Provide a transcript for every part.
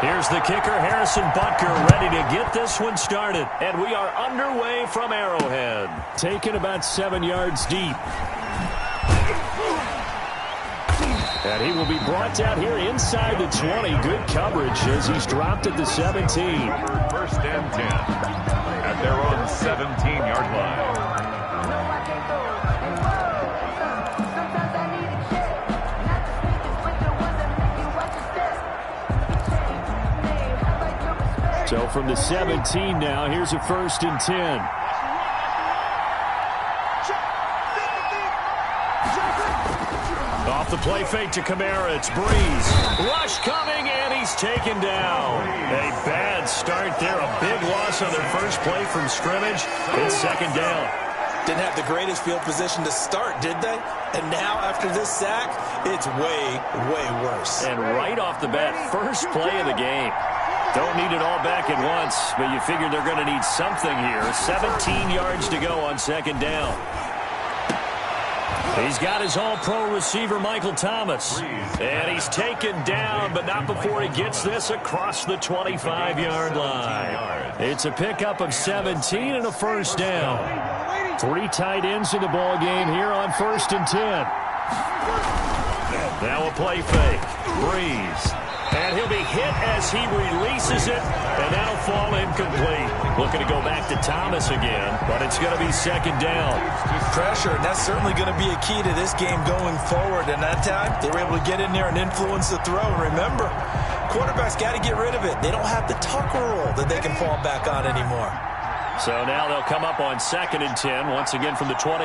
Here's the kicker, Harrison Butker, ready to get this one started. And we are underway from Arrowhead. Taken about 7 yards deep. And he will be brought down here inside the 20. Good coverage as he's dropped at the 17. First and 10 at their own 17-yard line. So from the 17 now, here's a 1st and 10. Off the play fake to Kamara, it's Breeze. Rush coming, and he's taken down. A bad start there, a big loss on their first play from scrimmage. It's 2nd down. Didn't have the greatest field position to start, did they? And now, after this sack, it's way, way worse. And right off the bat, first play of the game. Don't need it all back at once, but you figure they're going to need something here. 17 yards to go on 2nd down. He's got his all-pro receiver, Michael Thomas. And he's taken down, but not before he gets this across the 25-yard line. It's a pickup of 17 and a 1st down. 3 tight ends in the ball game here on 1st and 10. Now a play fake. Breeze. And he'll be hit as he releases it, and that'll fall incomplete. Looking to go back to Thomas again, but it's going to be 2nd down. Pressure, and that's certainly going to be a key to this game going forward. And that time, they were able to get in there and influence the throw. Remember, quarterbacks got to get rid of it. They don't have the tucker roll that they can fall back on anymore. So now they'll come up on 2nd and 10, once again from the 28.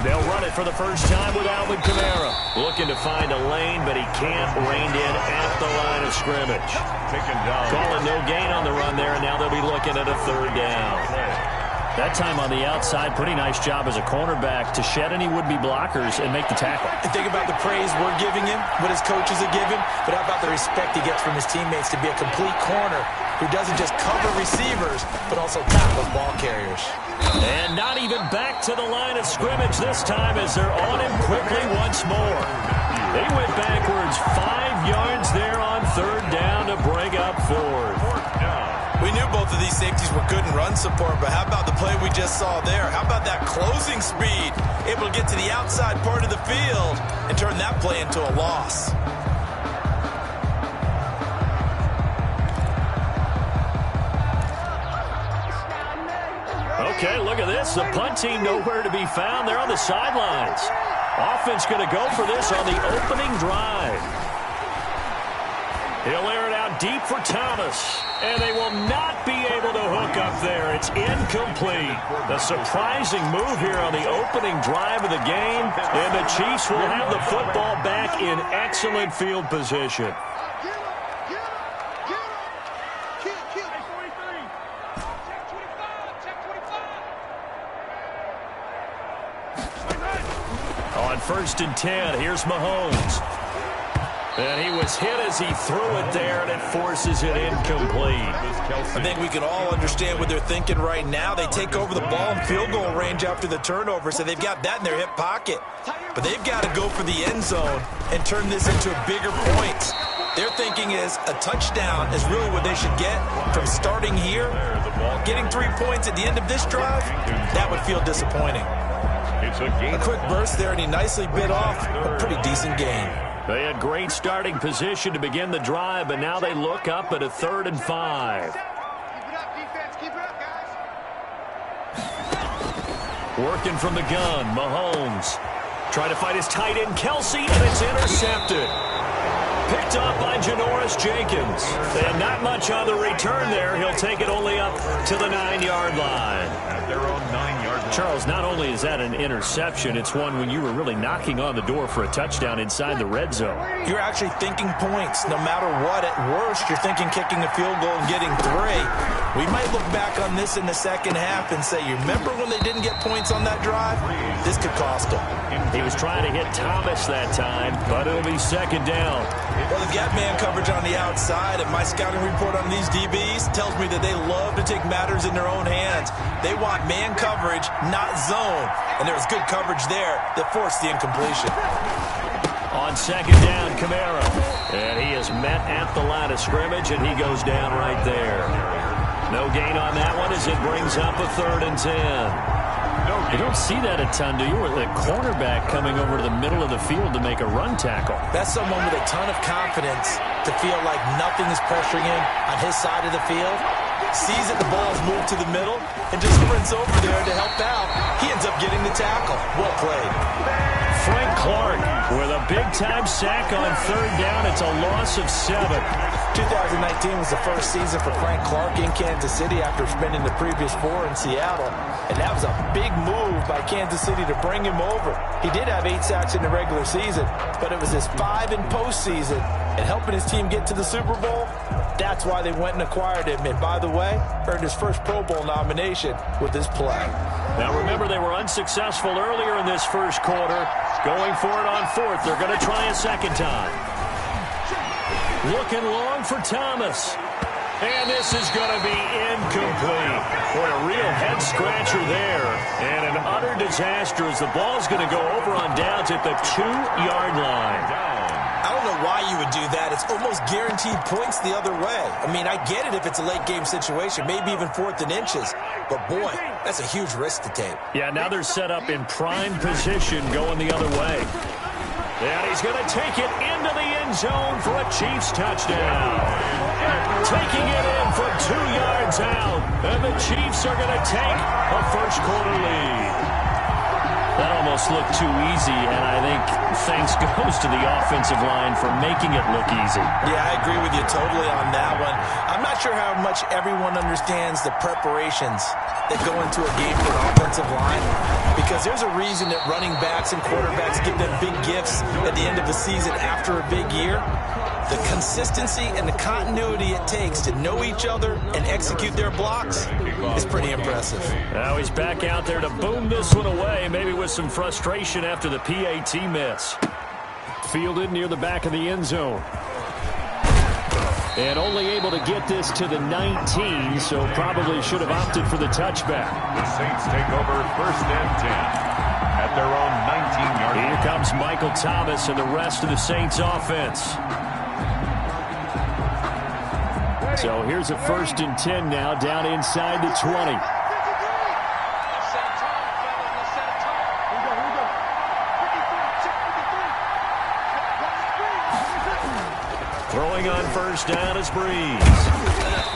They'll run it for the first time with Alvin Kamara. Looking to find a lane, but he can't. Reined in at the line of scrimmage. Calling no gain on the run there, and now they'll be looking at a 3rd down. That time on the outside, pretty nice job as a cornerback to shed any would-be blockers and make the tackle. And think about the praise we're giving him, what his coaches are giving, but how about the respect he gets from his teammates to be a complete corner who doesn't just cover receivers, but also tackles ball carriers. And not even back to the line of scrimmage this time as they're on him quickly once more. They went backwards 5 yards there on 3rd down to bring up 4th. We knew both of these safeties were good in run support, but how about the play we just saw there? How about that closing speed? Able to get to the outside part of the field and turn that play into a loss. Okay, look at this. The punt team nowhere to be found. They're on the sidelines. Offense going to go for this on the opening drive. He'll air it out deep for Thomas. And they will not be able to hook up there. It's incomplete. The surprising move here on the opening drive of the game. And the Chiefs will have the football back in excellent field position. On 1st and 10, here's Mahomes. And he was hit as he threw it there, and it forces it incomplete. I think we can all understand what they're thinking right now. They take over the ball in field goal range after the turnover, so they've got that in their hip pocket. But they've got to go for the end zone and turn this into a bigger point. Their thinking is a touchdown is really what they should get from starting here. Getting 3 points at the end of this drive, that would feel disappointing. A quick burst there, and he nicely bit off a pretty decent gain. They had great starting position to begin the drive, but now they look up at a 3rd and 5. Keep it up, defense. Keep it up, guys. Working from the gun, Mahomes. Trying to fight his tight end, Kelsey, and it's intercepted. Picked off by Janoris Jenkins. And not much on the return there. He'll take it only up to the 9-yard line. At their own 9-yard line. Charles, not only is that an interception, it's one when you were really knocking on the door for a touchdown inside the red zone. You're actually thinking points. No matter what, at worst, you're thinking kicking a field goal and getting 3. We might look back on this in the second half and say, you remember when they didn't get points on that drive? This could cost them. He was trying to hit Thomas that time, but it'll be 2nd down. Well, they've got man coverage on the outside, and my scouting report on these DBs tells me that they love to take matters in their own hands. They want man coverage not zone. And there was good coverage there that forced the incompletion. On second down, Kamara. And he is met at the line of scrimmage, and he goes down right there. No gain on that one as it brings up a 3rd and 10. You don't see that a ton, do you? With a cornerback coming over to the middle of the field to make a run tackle. That's someone with a ton of confidence to feel like nothing is pressuring him on his side of the field. Sees that the ball's moved to the middle and just sprints over there to help out. He ends up getting the tackle. Well played. Frank Clark with a big-time sack on 3rd down. It's a loss of 7. 2019 was the first season for Frank Clark in Kansas City after spending the previous 4 in Seattle. And that was a big move by Kansas City to bring him over. He did have 8 sacks in the regular season, but it was his 5 in postseason. And helping his team get to the Super Bowl, that's why they went and acquired him. And by the way, earned his first Pro Bowl nomination with this play. Now remember, they were unsuccessful earlier in this first quarter. Going for it on 4th. They're going to try a second time. Looking long for Thomas. And this is going to be incomplete. Boy, a real head-scratcher there. And an utter disaster as the ball's going to go over on downs at the 2-yard line. I don't know why you would do that. It's almost guaranteed points the other way. I mean, I get it if it's a late-game situation, maybe even 4th and inches. But, boy, that's a huge risk to take. Yeah, now they're set up in prime position going the other way. And he's going to take it into the end zone for a Chiefs touchdown. Taking it in from 2 yards out. And the Chiefs are going to take a first-quarter lead. That almost looked too easy, and I think thanks goes to the offensive line for making it look easy. Yeah, I agree with you totally on that one. I'm not sure how much everyone understands the preparations that go into a game for an offensive line, because there's a reason that running backs and quarterbacks give them big gifts at the end of the season after a big year. The consistency and the continuity it takes to know each other and execute their blocks is pretty impressive. Now he's back out there to boom this one away, maybe with some frustration after the PAT miss. Fielded near the back of the end zone. And only able to get this to the 19, so probably should have opted for the touchback. The Saints take over 1st and 10 at their own 19-yard line. Here comes Michael Thomas and the rest of the Saints offense. So here's a 1st and 10 now, down inside the 20. Throwing on 1st down is Breeze.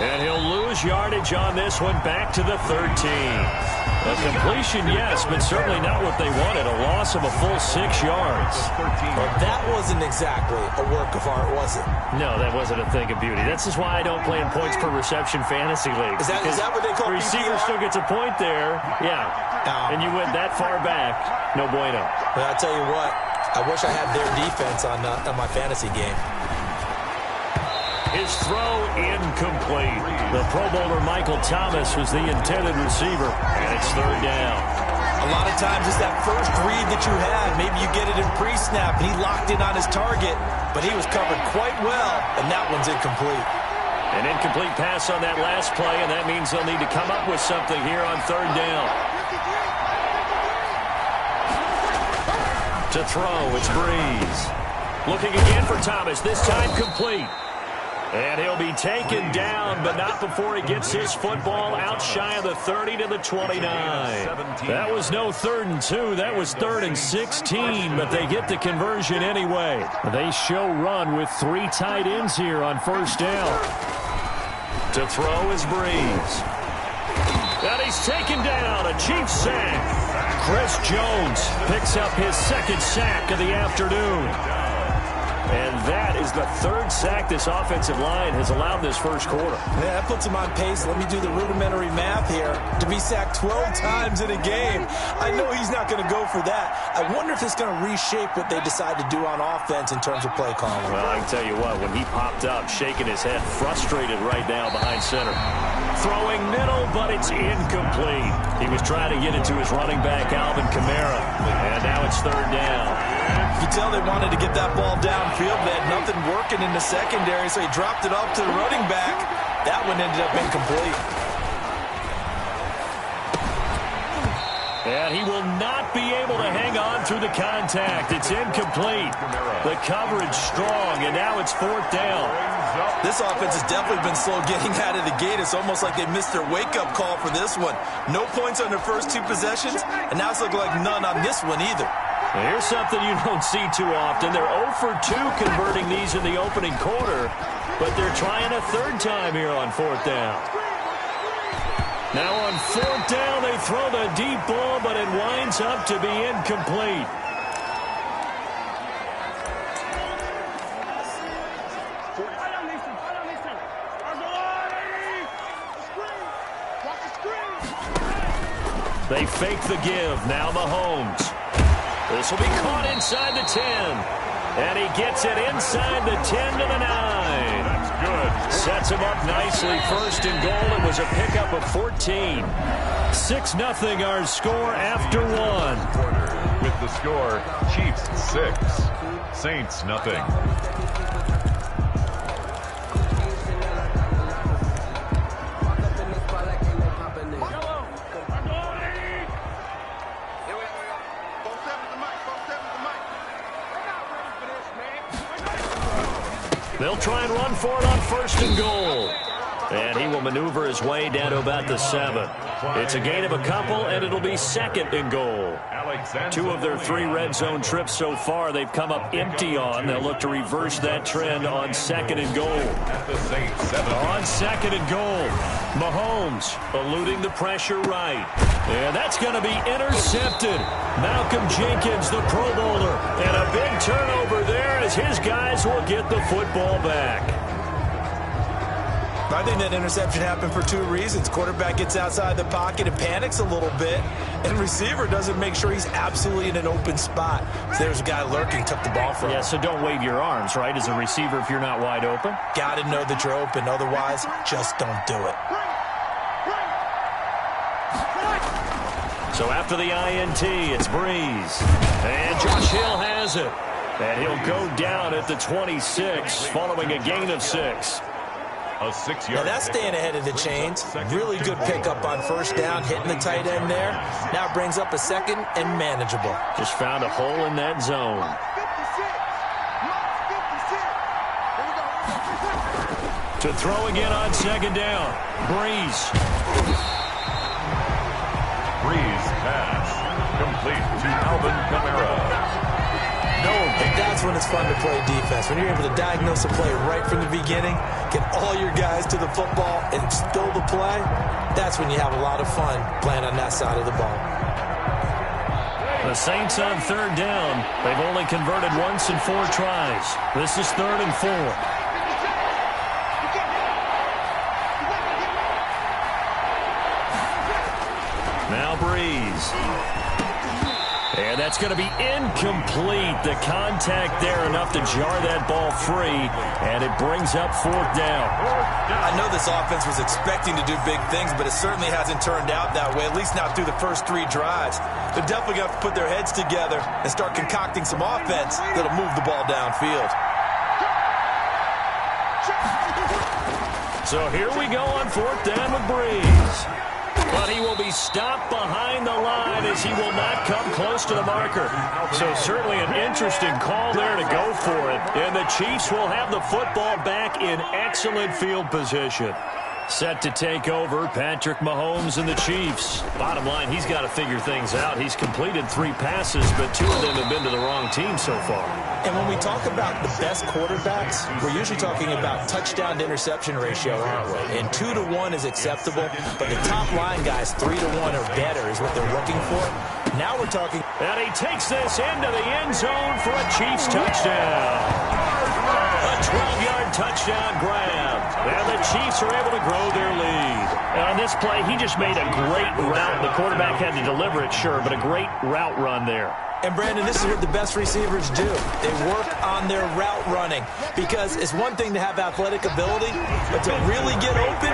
And he'll lose yardage on this one, back to the 13. A completion, yes, but certainly not what they wanted. A loss of a full 6 yards. Well, that wasn't exactly a work of art, was it? No, that wasn't a thing of beauty. That's just why I don't play in points per reception fantasy leagues. Is that what they call receiver PPR? still gets a point there. Yeah. And you went that far back. No bueno. Well, I'll tell you what. I wish I had their defense on my fantasy game. His throw incomplete. The Pro Bowler Michael Thomas was the intended receiver, and it's 3rd down. A lot of times it's that first read that you had. Maybe you get it in pre-snap, and he locked in on his target, but he was covered quite well, and that one's incomplete. An incomplete pass on that last play, and that means they'll need to come up with something here on 3rd down. To throw, it's Breeze. Looking again for Thomas, this time complete. And he'll be taken down, but not before he gets his football out shy of the 30 to the 29. That was no 3rd and 2. That was 3rd and 16, but they get the conversion anyway. They show run with 3 tight ends here on 1st down. To throw is Breeze. And he's taken down, a Chiefs sack. Chris Jones picks up his 2nd sack of the afternoon. And that is the 3rd sack this offensive line has allowed this first quarter. Yeah, that puts him on pace. Let me do the rudimentary math here. To be sacked 12 times in a game, I know he's not going to go for that. I wonder if it's going to reshape what they decide to do on offense in terms of play calling. Well, I can tell you what, when he popped up, shaking his head, frustrated right now behind center. Throwing middle, but it's incomplete. He was trying to get it to his running back, Alvin Kamara. And now it's 3rd down. You can tell they wanted to get that ball downfield. They had nothing working in the secondary, so he dropped it off to the running back. That one ended up incomplete. And he will not be able to hang on through the contact. It's incomplete. The coverage strong, and now it's 4th down. This offense has definitely been slow getting out of the gate. It's almost like they missed their wake-up call for this one. No points on their first 2 possessions, and now it's looking like none on this one either. Here's something you don't see too often. They're 0 for 2 converting these in the opening quarter, but they're trying a 3rd time here on 4th down. Now on 4th down, they throw the deep ball, but it winds up to be incomplete. They fake the give. Now Mahomes. This will be caught inside the 10. And he gets it inside the 10 to the 9. That's good. Sets him up nicely. 1st and goal. It was a pickup of 14. 6-0 our score after 1. With the score, Chiefs 6, Saints nothing. They'll try and run for it on 1st and goal. And he will maneuver his way down to about the 7. It's a gain of a couple, and it'll be 2nd and goal. 2 of their 3 red zone trips so far they've come up empty on. They'll look to reverse that trend on 2nd and goal. On 2nd and goal, Mahomes eluding the pressure right. And that's going to be intercepted. Malcolm Jenkins, the Pro Bowler. And a big turnover there as his guys will get the football back. I think that interception happened for 2 reasons. Quarterback gets outside the pocket and panics a little bit, and receiver doesn't make sure he's absolutely in an open spot. So there's a guy lurking, took the ball from him. Yeah, so don't wave your arms, right, as a receiver if you're not wide open. Got to know that you're open. Otherwise, just don't do it. So after the INT, it's Breeze. And Josh Hill has it. And he'll go down at the 26, following a gain of 6. A 6-yard. Now that's staying ahead of the chains. Really good pickup on 1st down, hitting the tight end there. Now it brings up a 2nd and manageable. Just found a hole in that zone. To throw again on 2nd down. Breeze. Breeze pass. Complete to Alvin Kamara. And that's when it's fun to play defense. When you're able to diagnose a play right from the beginning, get all your guys to the football, and spill the play, that's when you have a lot of fun playing on that side of the ball. The Saints on 3rd down. They've only converted once in 4 tries. This is 3rd and 4. Now Breeze. And that's going to be incomplete. The contact there enough to jar that ball free, and it brings up 4th down. I know this offense was expecting to do big things, but it certainly hasn't turned out that way, at least not through the first 3 drives. They're definitely going to have to put their heads together and start concocting some offense that'll move the ball downfield. So here we go on 4th down with Breeze. But he will be stopped behind the line as he will not come close to the marker. So certainly an interesting call there to go for it. And the Chiefs will have the football back in excellent field position. Set to take over, Patrick Mahomes and the Chiefs. Bottom line, he's got to figure things out. He's completed 3 passes, but 2 of them have been to the wrong team so far. And when we talk about the best quarterbacks, we're usually talking about touchdown to interception ratio, aren't we? And 2 to 1 is acceptable, but the top line guys, 3 to 1 or better is what they're looking for. Now we're talking. And he takes this into the end zone for a Chiefs touchdown. A 12-yard touchdown grab. And the Chiefs are able to grow their lead. And on this play, he just made a great route. The quarterback had to deliver it, sure, but a great route run there. And, Brandon, this is what the best receivers do. They work on their route running because it's one thing to have athletic ability, but to really get open,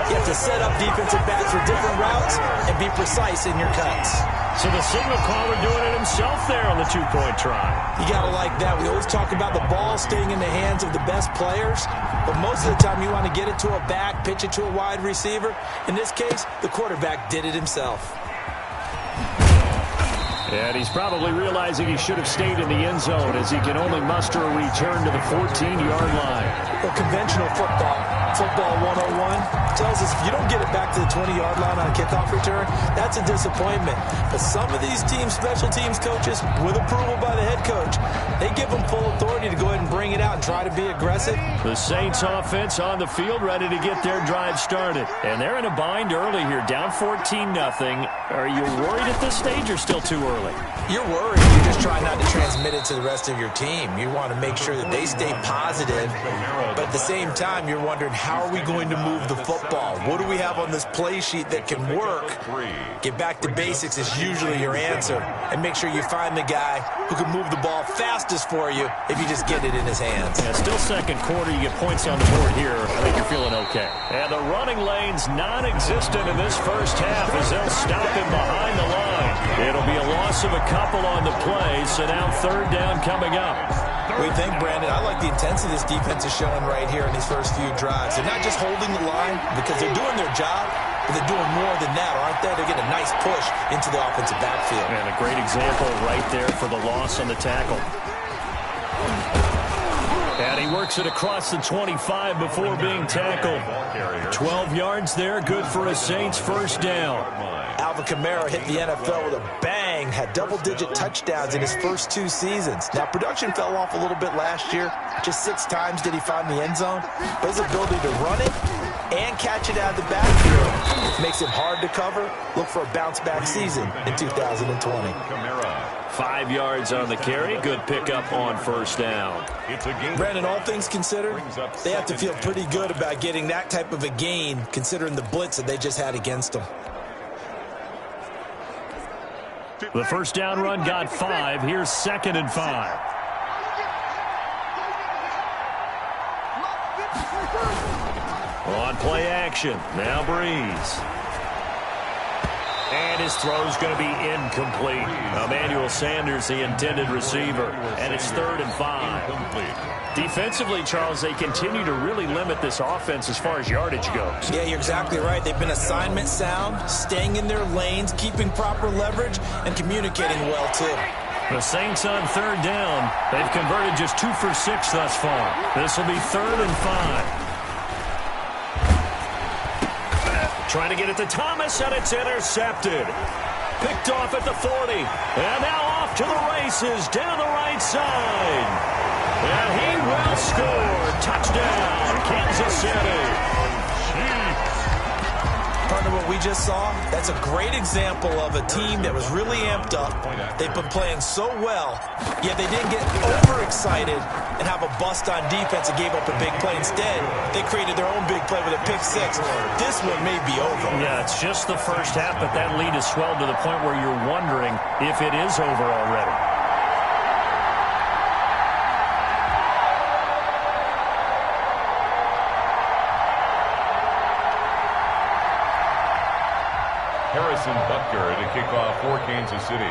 you have to set up defensive backs for different routes and be precise in your cuts. So the signal caller doing it himself there on the 2-point try. You got to like that. We always talk about the ball staying in the hands of the best players, but most of the time you want to get it to a back, pitch it to a wide receiver. In this case, the quarterback did it himself. And he's probably realizing he should have stayed in the end zone as he can only muster a return to the 14-yard line. Well, conventional football 101, tells us if you don't get it back to the 20-yard line on a kickoff return, that's a disappointment. But some of these teams, special teams coaches, with approval by the head coach, they give them full authority to go ahead and bring it out and try to be aggressive. The Saints offense on the field ready to get their drive started. And they're in a bind early here, down 14-0. Are you worried at this stage or still too early? You're worried. You're just trying not to transmit it to the rest of your team. You want to make sure that they stay positive. But at the same time, you're wondering, how are we going to move the football? What do we have on this play sheet that can work? Get back to basics is usually your answer. And make sure you find the guy who can move the ball fastest for you if you just get it in his hands. Yeah, still second quarter. You get points on the board here. I think you're feeling okay. And the running lane's non-existent in this first half as they'll stop him behind the line. It'll be a loss of a couple on the play, so now third down coming up. What do you think, Brandon? I like the intensity this defense is showing right here in these first few drives. They're not just holding the line because they're doing their job, but they're doing more than that, aren't they? They're getting a nice push into the offensive backfield. And a great example right there for the loss on the tackle. And he works it across the 25 before being tackled. 12 yards there, good for a Saints first down. Alvin Kamara hit the NFL with a bang, had double-digit touchdowns in his first 2 seasons. Now, production fell off a little bit last year. Just 6 times did he find the end zone. But his ability to run it and catch it out of the backfield makes it hard to cover. Look for a bounce-back season in 2020. 5 yards on the carry. Good pickup on first down. Brandon, all things considered, they have to feel pretty good about getting that type of a gain considering the blitz that they just had against them. The first down run got 5. Here's 2nd and 5. On play action. Now Breeze. And his throw's going to be incomplete. Emmanuel Sanders, the intended receiver. And it's 3rd and 5. Defensively, Charles, they continue to really limit this offense as far as yardage goes. Yeah, you're exactly right. They've been assignment sound, staying in their lanes, keeping proper leverage, and communicating well, too. The Saints on 3rd down. They've converted just 2 for 6 thus far. This will be 3rd and 5. Trying to get it to Thomas, and it's intercepted. Picked off at the 40. And now off to the races down the right side. And he will score. Touchdown, Kansas City. Partner, what we just saw, that's a great example of a team that was really amped up. They've been playing so well, yet they didn't get overexcited and have a bust on defense and gave up a big play. Instead, they created their own big play with a pick 6. This one may be over. Yeah, it's just the first half, but that lead has swelled to the point where you're wondering if it is over already. Harrison Butker to kick off for Kansas City.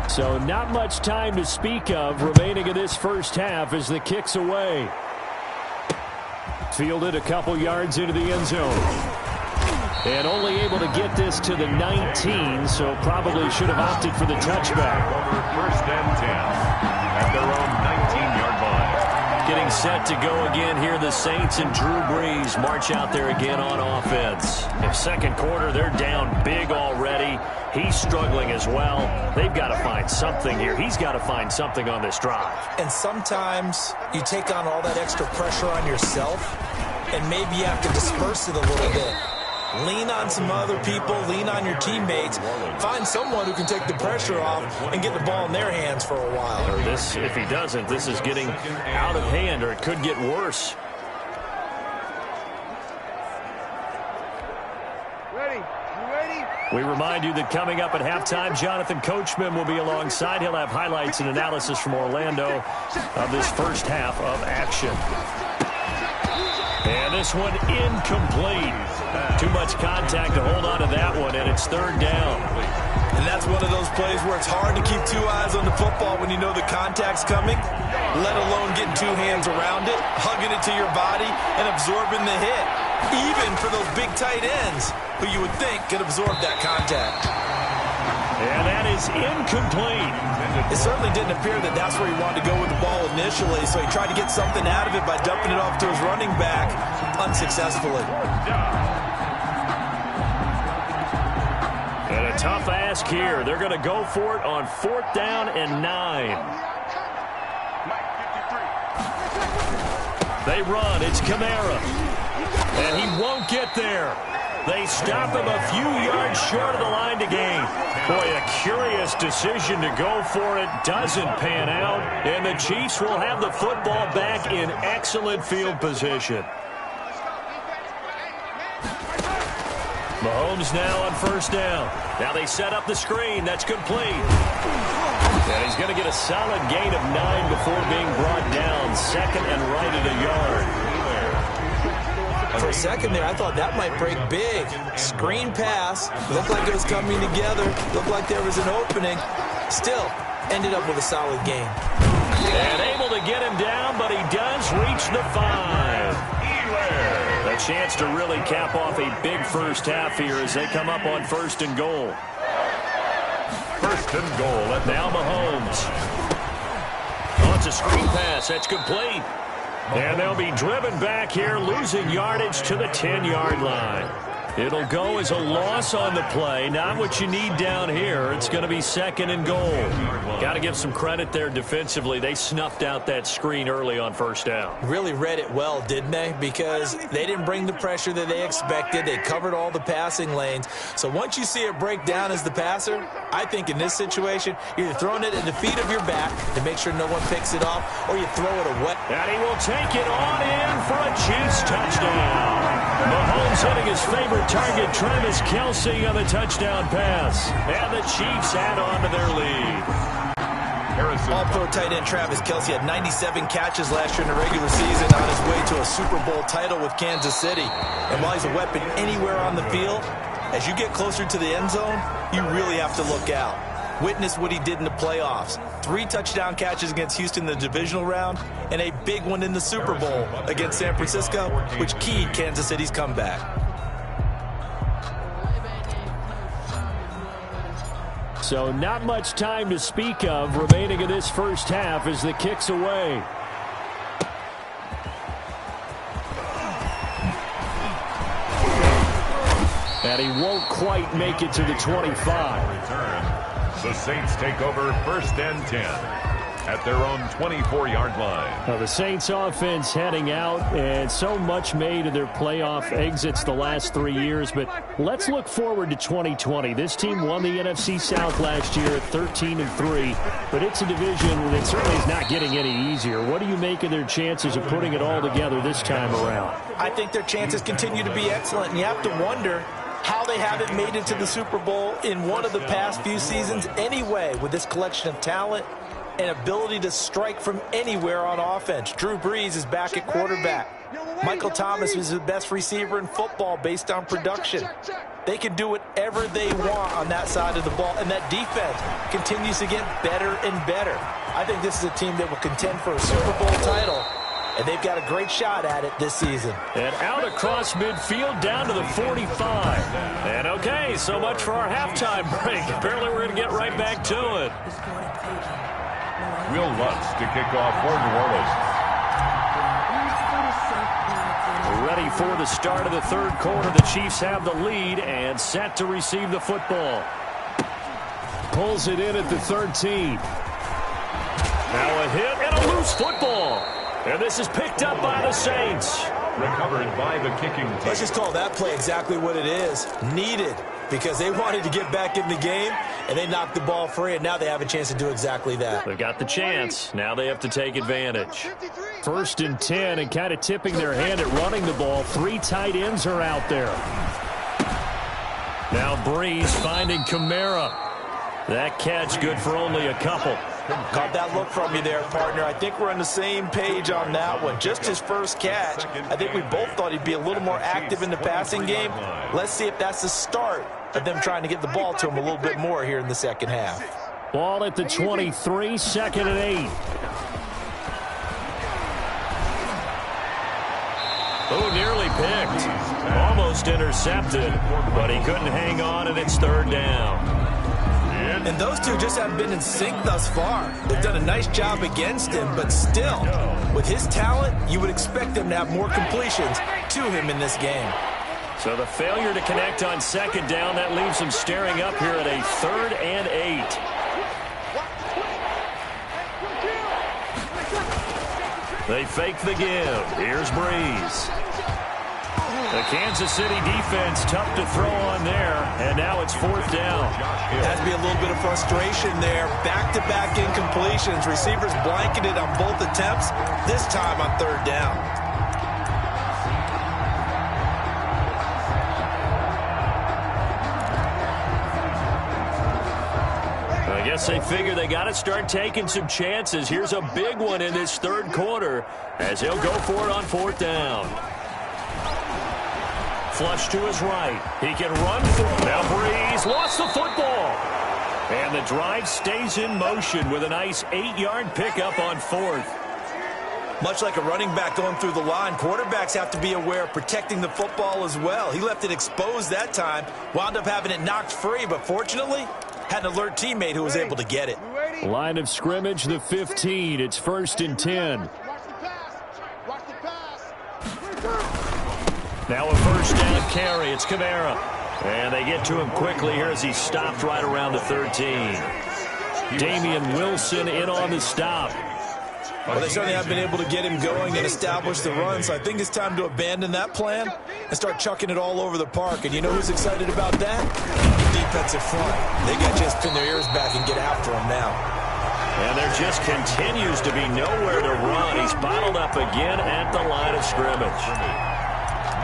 So not much time to speak of remaining in this first half as the kick's away. Fielded a couple yards into the end zone. And only able to get this to the 19, so probably should have opted for the touchback. First and 10 at their own 19-yard line. Getting set to go again here. The Saints and Drew Brees march out there again on offense. In second quarter, they're down big already. He's struggling as well. They've got to find something here. He's got to find something on this drive. And sometimes you take on all that extra pressure on yourself, and maybe you have to disperse it a little bit. Lean on some other people, lean on your teammates, find someone who can take the pressure off and get the ball in their hands for a while. Or this, if he doesn't, this is getting out of hand, or it could get worse. Ready? You ready? We remind you that coming up at halftime, Jonathan Coachman will be alongside. He'll have highlights and analysis from Orlando of this first half of action. And this one incomplete. Too much contact to hold on to that one, and it's third down. And that's one of those plays where it's hard to keep two eyes on the football when you know the contact's coming, let alone getting two hands around it, hugging it to your body, and absorbing the hit. Even for those big tight ends, who you would think could absorb that contact. And that is incomplete. It certainly didn't appear that that's where he wanted to go with the ball initially, so he tried to get something out of it by dumping it off to his running back unsuccessfully. And a tough ask here. They're going to go for it on 4th down and 9. They run. It's Kamara. And he won't get there. They stop him a few yards short of the line to gain. Boy, a curious decision to go for it. Doesn't pan out. And the Chiefs will have the football back in excellent field position. Mahomes now on 1st down. Now they set up the screen. That's complete. And he's going to get a solid gain of 9 before being brought down. 2nd and right at a yard. For a second there, I thought that might break big. Screen pass. Looked like it was coming together. Looked like there was an opening. Still, ended up with a solid gain. And able to get him down, but he does reach the 5. A chance to really cap off a big first half here as they come up on 1st and goal. 1st and goal. And now Mahomes. Oh, it's a screen pass. That's complete. And they'll be driven back here, losing yardage to the 10-yard line. It'll go as a loss on the play. Not what you need down here. It's going to be 2nd and goal. Got to give some credit there defensively. They snuffed out that screen early on 1st down. Really read it well, didn't they? Because they didn't bring the pressure that they expected. They covered all the passing lanes. So once you see it break down as the passer, I think in this situation, you're either throwing it at the feet of your back to make sure no one picks it off, or you throw it away. And he will take it on in for a Chiefs touchdown. Mahomes hitting his favorite target, Travis Kelce, on the touchdown pass. And the Chiefs add on to their lead. All-pro tight end Travis Kelce had 97 catches last year in the regular season on his way to a Super Bowl title with Kansas City. And while he's a weapon anywhere on the field, as you get closer to the end zone, you really have to look out. Witness what he did in the playoffs. 3 touchdown catches against Houston in the divisional round, and a big one in the Super Bowl against San Francisco, which keyed Kansas City's comeback. So not much time to speak of remaining in this first half as the kick's away. And he won't quite make it to the 25. Return. The Saints take over 1st and 10 at their own 24-yard line. Now the Saints offense heading out, and so much made of their playoff exits the last 3 years. But let's look forward to 2020. This team won the NFC South last year at 13-3, but it's a division that certainly is not getting any easier. What do you make of their chances of putting it all together this time around? I think their chances continue to be excellent, and you have to wonder how they haven't made it to the Super Bowl in one of the past few seasons anyway, with this collection of talent and ability to strike from anywhere on offense. Drew Brees is back at quarterback. Michael Thomas is the best receiver in football based on production. They can do whatever they want on that side of the ball, and that defense continues to get better and better. I think this is a team that will contend for a Super Bowl title, and they've got a great shot at it this season. And out across midfield down to the 45. And okay, so much for our halftime break. Apparently we're going to get right back to it. Will Lutz to kick off for New Orleans. Ready for the start of the 3rd quarter. The Chiefs have the lead and set to receive the football. Pulls it in at the 13. Now a hit and a loose football. And this is picked up by the Saints. Recovered by the kicking team. Let's just call that play exactly what it is. Needed, because they wanted to get back in the game, and they knocked the ball free, and now they have a chance to do exactly that. They've got the chance. Now they have to take advantage. 1st and 10, and kind of tipping their hand at running the ball. 3 tight ends are out there. Now Brees finding Kamara. That catch good for only a couple. Caught that look from you there, partner. I think we're on the same page on that one. Just his first catch. I think we both thought he'd be a little more active in the passing game. Let's see if that's the start of them trying to get the ball to him a little bit more here in the second half. Ball at the 23, second and 8. Oh, nearly picked. Almost intercepted, but he couldn't hang on, and it's third down. And those two just haven't been in sync thus far. They've done a nice job against him, but still, with his talent, you would expect them to have more completions to him in this game. So the failure to connect on second down, that leaves him staring up here at a third and 8. They fake the give. Here's Breeze. The Kansas City defense tough to throw on there, and now it's fourth down. Has to be a little bit of frustration there. Back-to-back incompletions. Receivers blanketed on both attempts, this time on third down. I guess they figure they got to start taking some chances. Here's a big one in this third quarter as he'll go for it on fourth down. Flush to his right. He can run for it. Now Breeze lost the football. And the drive stays in motion with a nice 8-yard pickup on fourth. Much like a running back going through the line, quarterbacks have to be aware of protecting the football as well. He left it exposed that time, wound up having it knocked free, but fortunately, had an alert teammate who was able to get it. Line of scrimmage, the 15. It's first and 10. Now a first down carry. It's Kamara. And they get to him quickly here as he stopped right around the 13. Damian Wilson in on the stop. Well, they certainly have been able to get him going and establish the run, so I think it's time to abandon that plan and start chucking it all over the park. And you know who's excited about that? The defensive front. They got to just pin their ears back and get after him now. And there just continues to be nowhere to run. He's bottled up again at the line of scrimmage.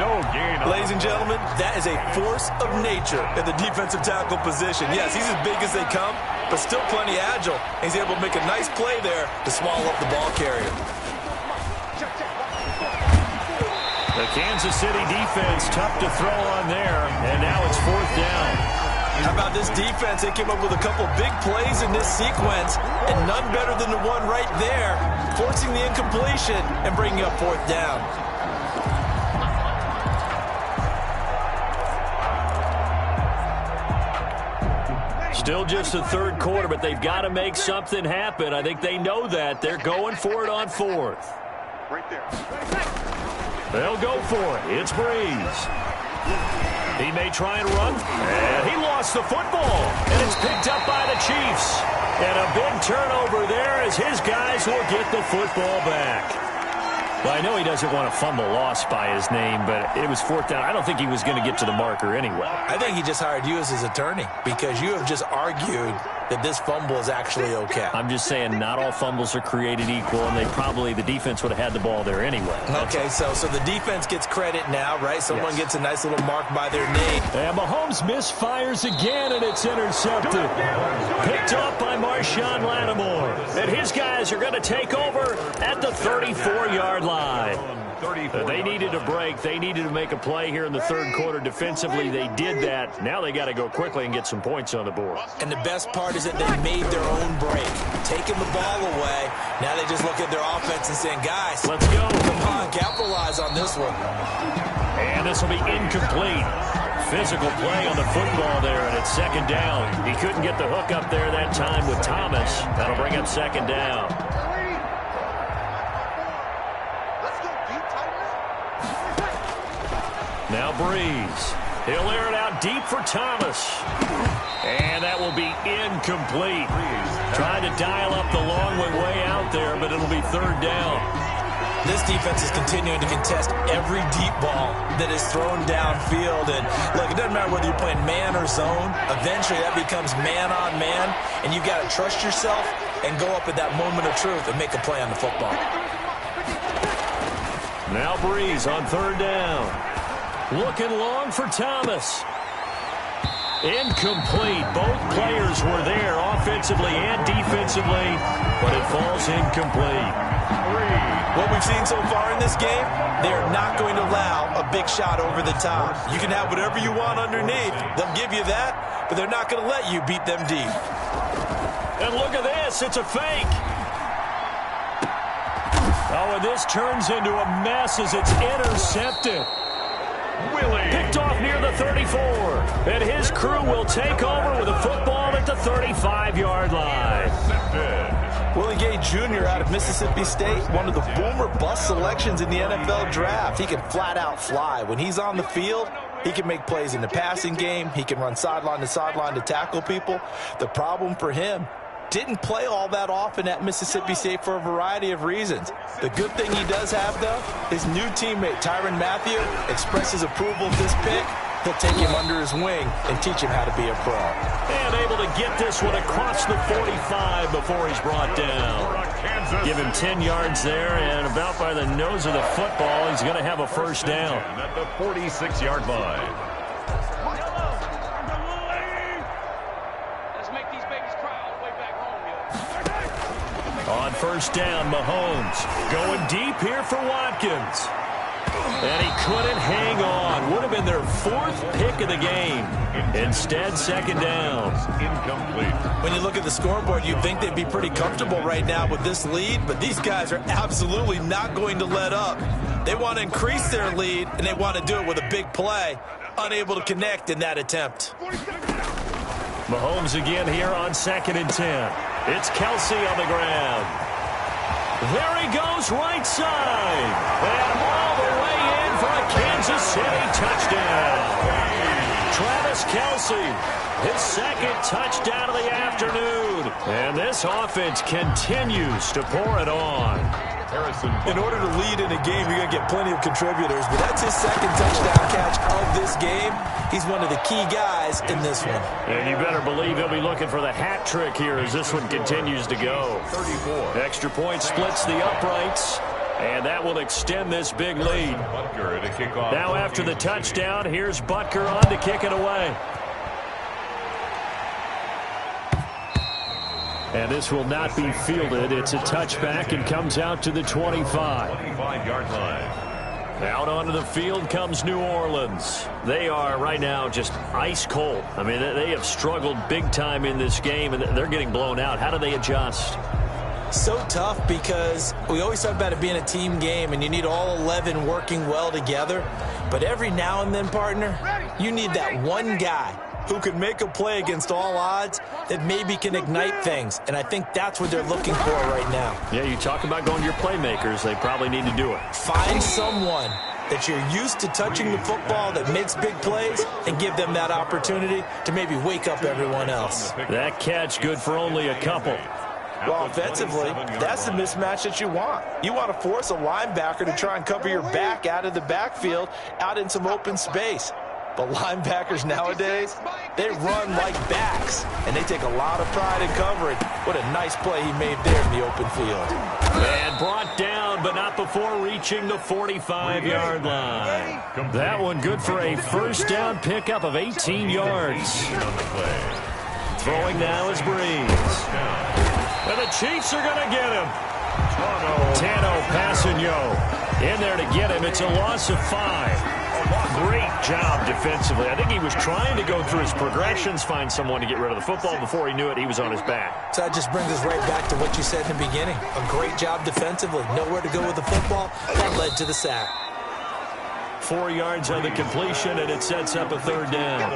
No gain. Ladies and gentlemen, that is a force of nature in the defensive tackle position. Yes, he's as big as they come, but still plenty agile. He's able to make a nice play there to swallow up the ball carrier. The Kansas City defense tough to throw on there, and now it's fourth down. How about this defense? They came up with a couple big plays in this sequence, and none better than the one right there, forcing the incompletion and bringing up fourth down. Still just the third quarter, but they've got to make something happen. I think they know that. They're going for it on fourth. Right there. They'll go for it. It's Breeze. He may try and run. And he lost the football. And it's picked up by the Chiefs. And a big turnover there as his guys will get the football back. Well, I know he doesn't want to fumble loss by his name, but it was fourth down. I don't think he was going to get to the marker anyway. I think he just hired you as his attorney because you have just argued that this fumble is actually okay. I'm just saying not all fumbles are created equal, and the defense would have had the ball there anyway. Okay, so the defense gets credit now, right? Someone gets a nice little mark by their name. And Mahomes misfires again, and it's intercepted. Picked off by Marshawn Lattimore. And his guys are going to take over at the 34-yard line. They needed a break. They needed to make a play here in the third quarter. Defensively, they did that. Now they got to go quickly and get some points on the board. And the best part is that they made their own break. Taking the ball away. Now they just look at their offense and saying, guys, let's go. Come on, capitalize on this one. And this will be incomplete. Physical play on the football there, and it's second down. He couldn't get the hook up there that time with Thomas. That'll bring up second down. Now Breeze. He'll air it out deep for Thomas. And that will be incomplete. Trying to dial up the long way out there, but it'll be third down. This defense is continuing to contest every deep ball that is thrown downfield. And look, it doesn't matter whether you're playing man or zone. Eventually that becomes man on man. And you've got to trust yourself and go up at that moment of truth and make a play on the football. Now Breeze on third down. Looking long for Thomas. Incomplete. Both players were there offensively and defensively, but it falls incomplete. What we've seen so far in this game, they're not going to allow a big shot over the top. You can have whatever you want underneath. They'll give you that, but they're not going to let you beat them deep. And look at this. It's a fake. Oh, and this turns into a mess as it's intercepted. Picked off near the 34. And his crew will take over with a football at the 35-yard line. Willie Gay Jr. out of Mississippi State, one of the boomer bust selections in the NFL draft. He can flat out fly. When he's on the field, he can make plays in the passing game. He can run sideline to tackle people. The problem for him, didn't play all that often at Mississippi State for a variety of reasons. The good thing he does have, though, his new teammate, Tyrann Mathieu, expresses approval of this pick. He'll take him under his wing and teach him how to be a pro. And able to get this one across the 45 before he's brought down. Give him 10 yards there, and about by the nose of the football, he's going to have a first down. At the 46-yard line. On first down, Mahomes going deep here for Watkins. And he couldn't hang on. Would have been their fourth pick of the game. Instead, second down. Incomplete. When you look at the scoreboard, you'd think they'd be pretty comfortable right now with this lead, but these guys are absolutely not going to let up. They want to increase their lead, and they want to do it with a big play. Unable to connect in that attempt. Mahomes again here on 2nd and 10. It's Kelsey on the ground. There he goes right side. And all the way in for a Kansas City touchdown. Travis Kelsey, his second touchdown of the afternoon. And this offense continues to pour it on. In order to lead in a game, you're going to get plenty of contributors, but that's his second touchdown catch of this game. He's one of the key guys in this one. And you better believe he'll be looking for the hat trick here as this one continues to go. 34. Extra point splits the uprights, and that will extend this big lead. Now after the touchdown, here's Butker on to kick it away. And this will not be fielded. It's a touchback and comes out to the 25. 25-yard line. Out onto the field comes New Orleans. They are right now just ice cold. I mean, they have struggled big time in this game, and they're getting blown out. How do they adjust? So tough because we always talk about it being a team game, and you need all 11 working well together. But every now and then, partner, you need that one guy who can make a play against all odds that maybe can ignite things. And I think that's what they're looking for right now. Yeah, you talk about going to your playmakers. They probably need to do it. Find someone that you're used to touching the football that makes big plays and give them that opportunity to maybe wake up everyone else. That catch good for only a couple. Well, offensively, that's the mismatch that you want. You want to force a linebacker to try and cover your back out of the backfield, out in some open space. But linebackers nowadays, they run like backs, and they take a lot of pride in covering. What a nice play he made there in the open field. And brought down, but not before reaching the 45-yard line. That one good for a first down pickup of 18 yards. Throwing now is Breeze. And the Chiefs are going to get him. Tano Passanio in there to get him. It's a loss of 5. Great job defensively. I think he was trying to go through his progressions, find someone to get rid of the football. Before he knew it, he was on his back. So that just brings us right back to what you said in the beginning. A great job defensively. Nowhere to go with the football. That led to the sack. 4 yards on the completion, and it sets up a third down.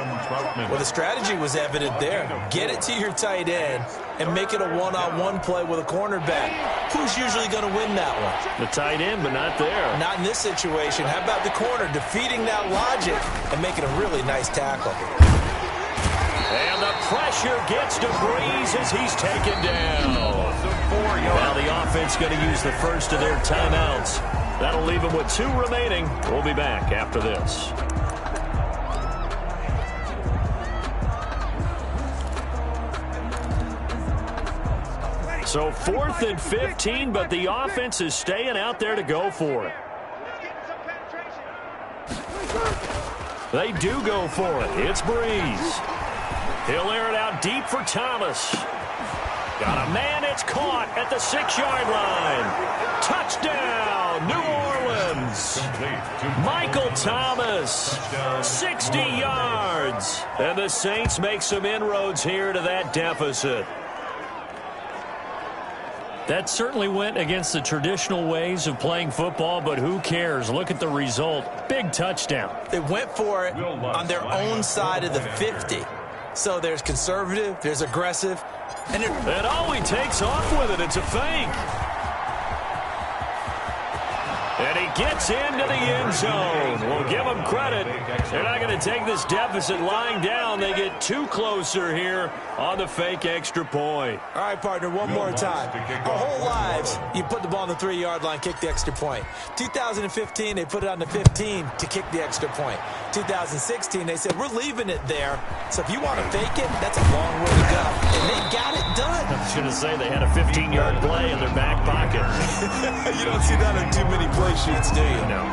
Well, the strategy was evident there. Get it to your tight end and make it a one-on-one play with a cornerback. Who's usually going to win that one? The tight end, but not there. Not in this situation. How about the corner defeating that logic and making a really nice tackle? And the pressure gets to Breeze as he's taken down. Now the offense going to use the first of their timeouts. That'll leave them with 2 remaining. We'll be back after this. So 4th and 15, but the offense is staying out there to go for it. They do go for it. It's Breeze. He'll air it out deep for Thomas. Got a man, it's caught at the 6-yard line. Touchdown, New Orleans. Michael Thomas, 60 yards. And the Saints make some inroads here to that deficit. That certainly went against the traditional ways of playing football, but who cares? Look at the result. Big touchdown. They went for it on their own side of the 50. So there's conservative, there's aggressive. And oh, he takes off with it. It's a fake. And he gets into the end zone. We'll give him credit. They're not going to take this deficit lying down. They get too closer here on the fake extra point. All right, partner, one more time. Our whole lives, you put the ball on the 3-yard line, kick the extra point. 2015, they put it on the 15 to kick the extra point. 2016, they said, we're leaving it there. So if you want to fake it, that's a long way to go. And they got it done. I should have said they had a 15-yard play in their back pocket. You don't see that in too many play sheets, do you? No.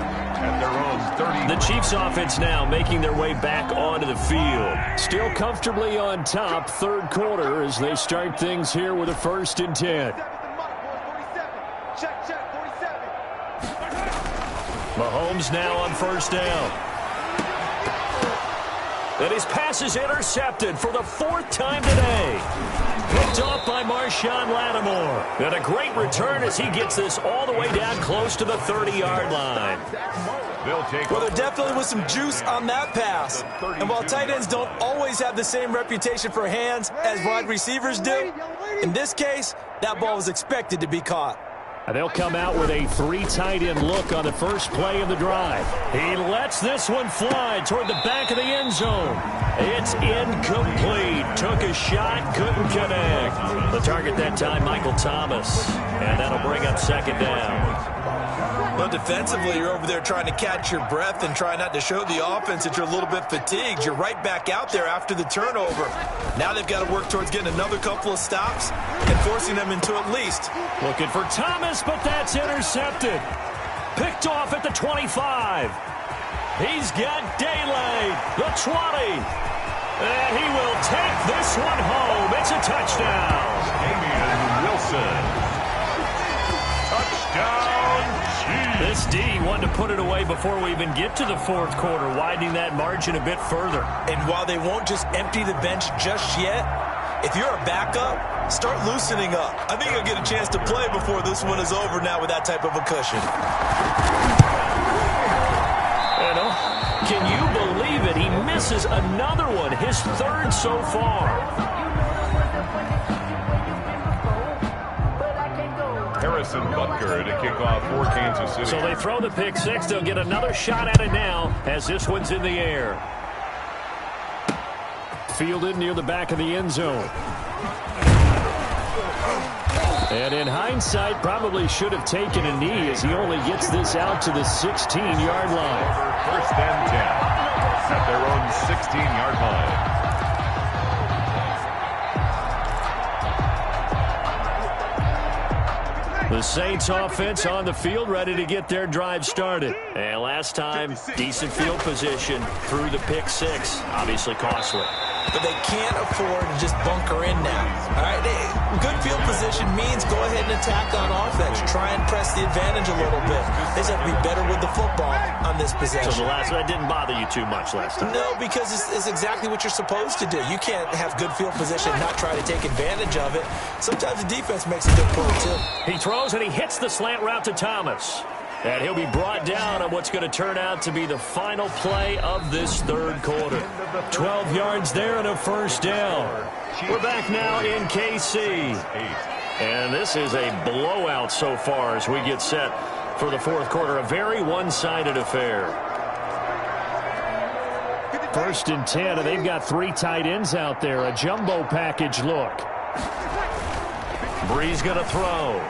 At their own 30. The Chiefs offense now making their way back onto the field. Still comfortably on top, third quarter, as they start things here with a 1st and 10. Mahomes now on 1st down. And his pass is intercepted for the 4th time today. Picked off by Marshawn Lattimore. And a great return as he gets this all the way down close to the 30-yard line. Well, there definitely was some juice on that pass. And while tight ends don't always have the same reputation for hands as wide receivers do, in this case, that ball was expected to be caught. And they'll come out with a 3 tight end look on the first play of the drive. He lets this one fly toward the back of the end zone. It's incomplete. Took a shot, couldn't connect. The target that time, Michael Thomas. And that'll bring up 2nd down. Well, defensively, you're over there trying to catch your breath and try not to show the offense that you're a little bit fatigued. You're right back out there after the turnover. Now they've got to work towards getting another couple of stops and forcing them into at least. Looking for Thomas, but that's intercepted. Picked off at the 25. He's got daylight, the 20. And he will take this one home. It's a touchdown. Damian Wilson. Touchdown. This D wanted to put it away before we even get to the 4th quarter, widening that margin a bit further. And while they won't just empty the bench just yet, if you're a backup, start loosening up. I think you'll get a chance to play before this one is over now with that type of a cushion. Can you believe it? He misses another one, his 3rd so far. Harrison Butker to kick off for Kansas City. So they throw the pick 6. They'll get another shot at it now as this one's in the air. Fielded near the back of the end zone. And in hindsight, probably should have taken a knee as he only gets this out to the 16-yard line. 1st and 10 at their own 16-yard line. The Saints offense on the field, ready to get their drive started. And last time, decent field position through the pick 6. Obviously costly. But they can't afford to just bunker in now. All right, good field position means go ahead and attack on offense. Try and press the advantage a little bit. They just have to be better with the football on this possession. So the last one didn't bother you too much last time? No, because it's exactly what you're supposed to do. You can't have good field position and not try to take advantage of it. Sometimes the defense makes a good play, too. He throws and he hits the slant route to Thomas. And he'll be brought down on what's going to turn out to be the final play of this 3rd quarter. 12 yards there and a 1st down. We're back now in KC. And this is a blowout so far as we get set for the 4th quarter. A very one-sided affair. 1st and 10, and they've got 3 tight ends out there. A jumbo package look. Breeze going to throw.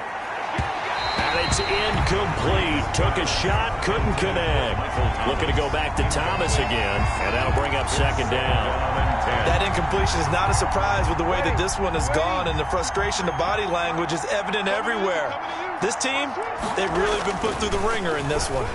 And it's incomplete. Took a shot, couldn't connect. Looking to go back to Thomas again, and that'll bring up 2nd down. That incompletion is not a surprise with the way that this one has gone, and the frustration, the body language is evident everywhere. This team, they've really been put through the ringer in this one.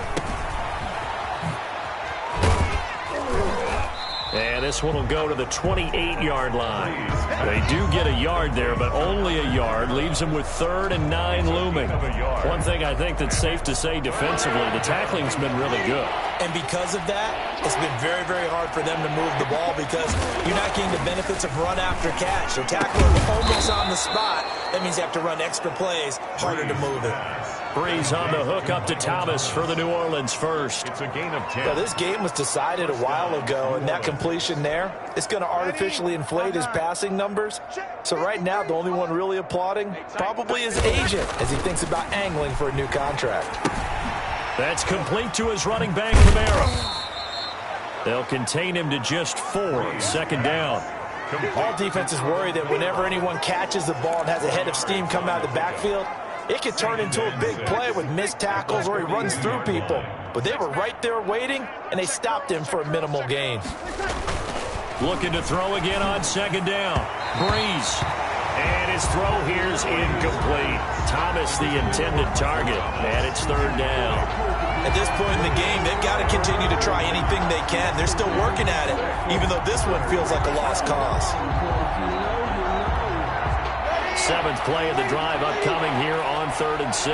And this one will go to the 28-yard line. They do get a yard there, but only a yard. Leaves them with 3rd and 9 looming. One thing I think that's safe to say defensively, the tackling's been really good. And because of that, it's been very, very hard for them to move the ball because you're not getting the benefits of run after catch. So tackling almost on the spot, that means you have to run extra plays, harder to move it. Breeze on the hook up to Thomas for the New Orleans first. It's a gain of 10. Well, this game was decided a while ago, and that completion there, it's going to artificially inflate his passing numbers. So right now, the only one really applauding probably his agent as he thinks about angling for a new contract. That's complete to his running back, Kamara. They'll contain him to just 4, 2nd down. All defenses worry that whenever anyone catches the ball and has a head of steam come out of the backfield, it could turn into a big play with missed tackles or he runs through people. But they were right there waiting, and they stopped him for a minimal gain. Looking to throw again on 2nd down. Breeze. And his throw here's incomplete. Thomas the intended target, and it's 3rd down. At this point in the game, they've got to continue to try anything they can. They're still working at it, even though this one feels like a lost cause. 7th play of the drive upcoming here on 3rd and 6.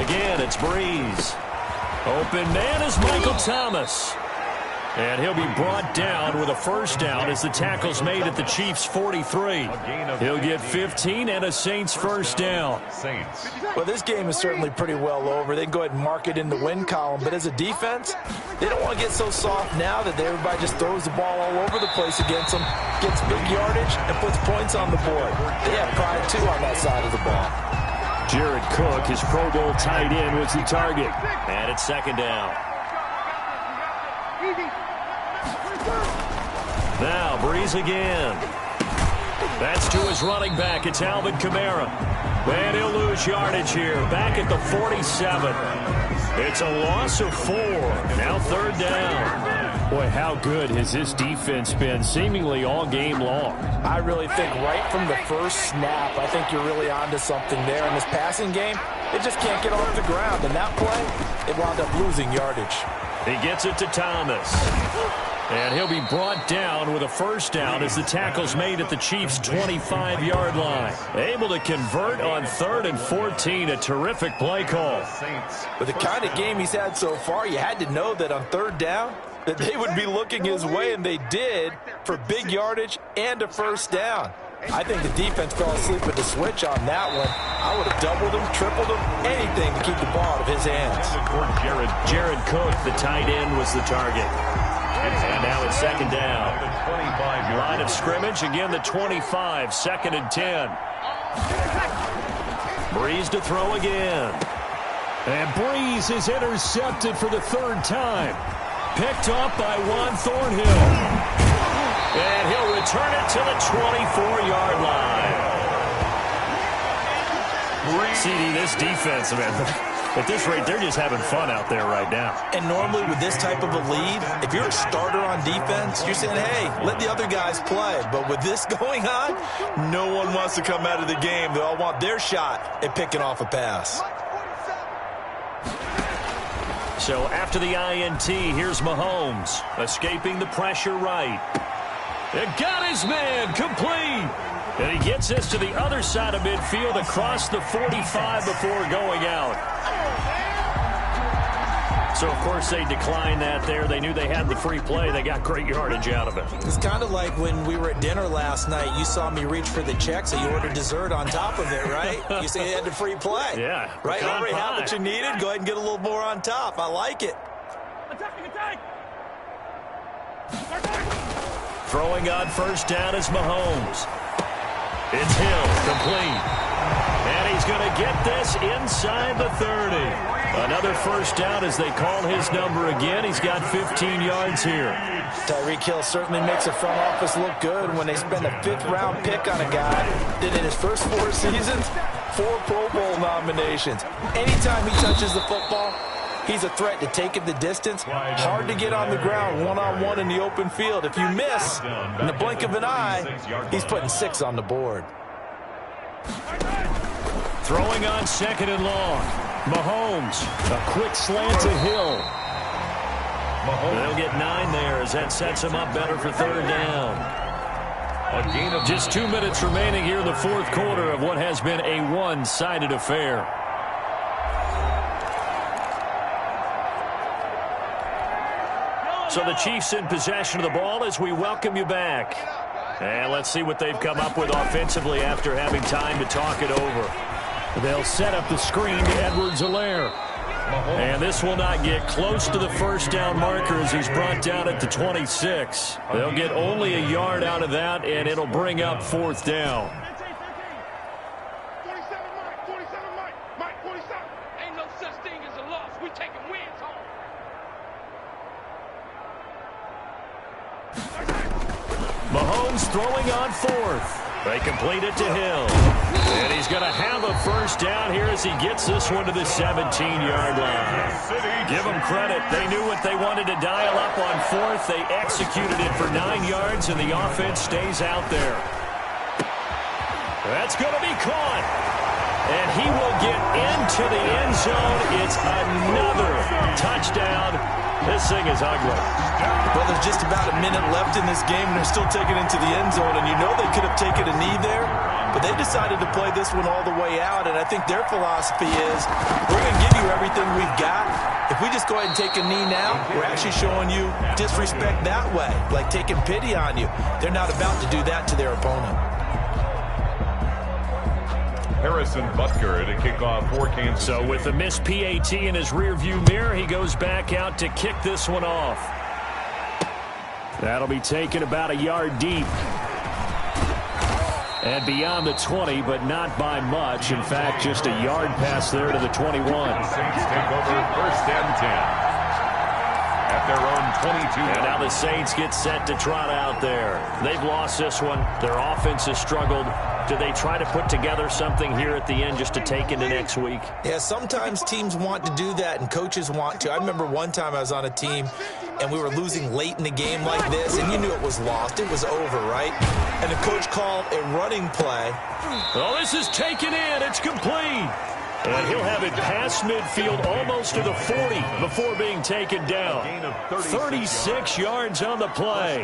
Again, it's Breeze. Open man is Michael Thomas. And he'll be brought down with a 1st down as the tackle's made at the Chiefs' 43. He'll get 15 and a Saints 1st down. Well, this game is certainly pretty well over. They can go ahead and mark it in the win column. But as a defense, they don't want to get so soft now that everybody just throws the ball all over the place against them, gets big yardage, and puts points on the board. They have pride, too, on that side of the ball. Jared Cook, his Pro Bowl tight end, was the target. And it's 2nd down. Now, Breeze again. That's to his running back. It's Alvin Kamara. And he'll lose yardage here. Back at the 47. It's a loss of 4. Now 3rd down. Boy, how good has this defense been seemingly all game long? I really think right from the first snap, I think you're really onto something there. In this passing game, it just can't get off the ground. And that play, it wound up losing yardage. He gets it to Thomas. And he'll be brought down with a 1st down as the tackle's made at the Chiefs' 25-yard line. Able to convert on 3rd and 14. A terrific play call. With the kind of game he's had so far, you had to know that on 3rd down, that they would be looking his way, and they did, for big yardage and a 1st down. I think the defense fell asleep at the switch on that one. I would have doubled him, tripled him, anything to keep the ball out of his hands. Jared Cook, the tight end, was the target. And now it's 2nd down. Line of scrimmage, again the 25, 2nd and 10. Breeze to throw again. And Breeze is intercepted for the 3rd time. Picked up by Juan Thornhill. And he'll return it to the 24-yard line. CD, this defense, man, at this rate, they're just having fun out there right now. And normally with this type of a lead, if you're a starter on defense, you're saying, hey, let the other guys play. But with this going on, no one wants to come out of the game. They all want their shot at picking off a pass. So after the INT, here's Mahomes, escaping the pressure right. It got his man complete. And he gets this to the other side of midfield across the 45 before going out. So, of course, they declined that there. They knew they had the free play. They got great yardage out of it. It's kind of like when we were at dinner last night. You saw me reach for the check, so you ordered dessert on top of it, right? You say you had the free play. Yeah. Right? Already had what you needed. Go ahead and get a little more on top. I like it. Throwing on 1st down is Mahomes. It's Hill, complete. And he's going to get this inside the 30. Another 1st down as they call his number again. He's got 15 yards here. Tyreek Hill certainly makes the front office look good when they spend a 5th-round pick on a guy that in his first 4 seasons, 4 Pro Bowl nominations. Anytime he touches the football, he's a threat to take it the distance. Hard to get on the ground one-on-one in the open field. If you miss, in the blink of an eye, he's putting 6 on the board. Throwing on 2nd and long. Mahomes, a quick slant to Hill. They'll get 9 there as that sets them up better for third down. Just 2 minutes remaining here in the fourth quarter of what has been a one-sided affair. So the Chiefs in possession of the ball as we welcome you back. And let's see what they've come up with offensively after having time to talk it over. They'll set up the screen to Edwards-Helaire. And this will not get close to the first down marker as he's brought down at the 26. They'll get only a yard out of that, and it'll bring up fourth down. 47, Mike, 47. Ain't no such thing as a loss. We taking wins home. Mahomes throwing on fourth. They complete it to Hill. And he's going to have a first down here as he gets this one to the 17-yard line. Give them credit. They knew what they wanted to dial up on fourth. They executed it for 9 yards, and the offense stays out there. That's going to be caught. And he will get into the end zone. It's another touchdown. This thing is ugly. Well, there's just about a minute left in this game, and they're still taking it into the end zone. And you know they could have taken a knee there, but they decided to play this one all the way out. And I think their philosophy is, we're going to give you everything we've got. If we just go ahead and take a knee now, we're actually showing you disrespect that way, like taking pity on you. They're not about to do that to their opponent. Harrison Butker to kick off for Kansas City. So with the missed PAT in his rearview mirror, he goes back out to kick this one off. That'll be taken about a yard deep. And beyond the 20, but not by much. In fact, just a yard pass there to the 21. The Saints take over first and 10. At their own 22. And now the Saints get set to trot out there. They've lost this one. Their offense has struggled. Do they try to put together something here at the end just to take into next week? Yeah, sometimes teams want to do that and coaches want to. I remember one time I was on a team and we were losing late in the game like this, and you knew it was lost. It was over, right? And the coach called a running play. Oh, this is taken in. It's complete. And he'll have it past midfield almost to the 40 before being taken down. 36 yards on the play.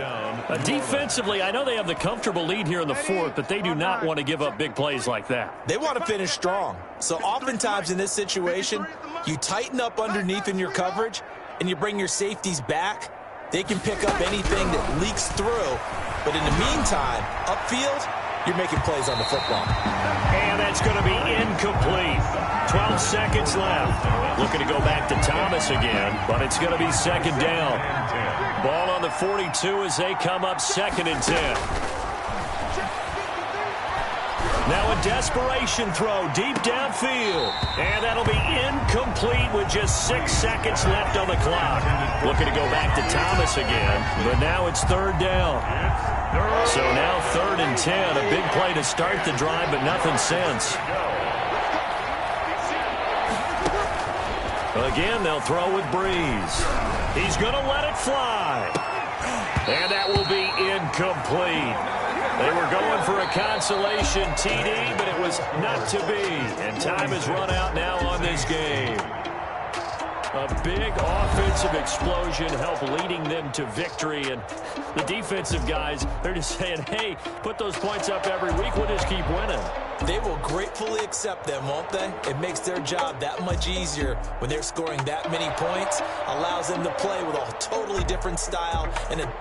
Defensively, I know they have the comfortable lead here in the fourth, but they do not want to give up big plays like that. They want to finish strong. So oftentimes in this situation, you tighten up underneath in your coverage, and you bring your safeties back. They can pick up anything that leaks through. But in the meantime, upfield, you're making plays on the football. And that's going to be incomplete. 12 seconds left. Looking to go back to Thomas again, but it's going to be second down. Ball on the 42 as they come up second and 10. Now a desperation throw deep downfield. And that'll be incomplete with just 6 seconds left on the clock. Looking to go back to Thomas again, but now it's third down. So now third and 10. A big play to start the drive, but nothing since. Again, they'll throw with Breeze. He's going to let it fly. And that will be incomplete. They were going for a consolation TD, but it was not to be. And time has run out now on this game. A big offensive explosion helped leading them to victory. And the defensive guys, they're just saying, hey, put those points up every week. We'll just keep winning. They will gratefully accept them, won't they? It makes their job that much easier when they're scoring that many points. Allows them to play with a totally different style and a